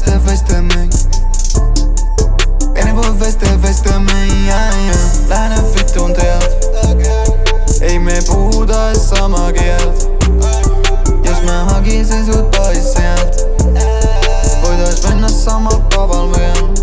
vestä mei. Ei voi vestä mei, lähdä vittuun teelt. Ei me puhuta ees samaa kielt. Jos mä hakisin sut pois sielt, voitais mennä samalla tavalla vielä.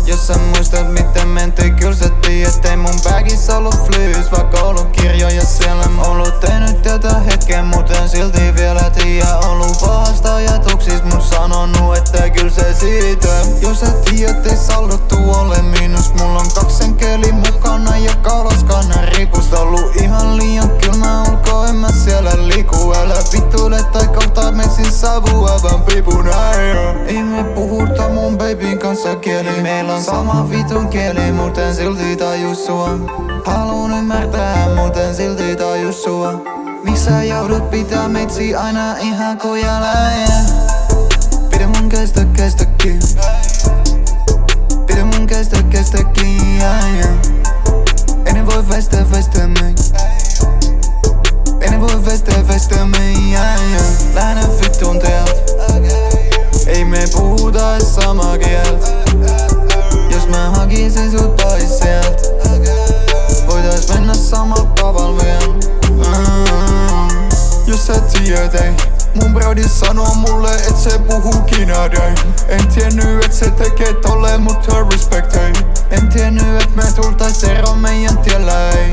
Jos sä muistat miten mentiin, kyl sä tiedät, ei mun bagissa ollut flyys, vaikka ollut kirjoja siellä. Ollut tehnyt tätä hetken, mut en silti vielä tiedä. Ollut pahasta ajatuksis, mut sanonut, että kyl se siitä. Jos sä tiedät, ei sallottu ole miinus. Mulla on 2 enkeli mukana ja kaulaskannan ripust. Ollut ihan liian kylmä ulko, en mä siellä liiku. Älä vittuile tai kohtaa metsin savua, vaan pipun äijä. Ei me puhuta mun babyn kanssa kieli. Meillä on sama vitun kieli, mut en silti taju sua. Haluun ymmärtää, mut en silti taju sua. Miks sä joudut pitää meitsi aina ihan kuin läjä? Pidä mun kestä kiinni. Pidä mun kestä kiinni. Ei voi vestä mei. Ei voi vestä mei. Lähdä vittuun teelt. Ei me puhuta ees samaa kielt. Jos mä hakisin sut pois sielt, voitais mennä samalla tavalla vielä. Jos sä tiedät, ei mun brodi sanoo mulle, et se puhuu kinadei. En tiennyt, et se tekee tolleen, mutta respect ei. En tiennyt, et me tultais eroon meidän tiellä ei.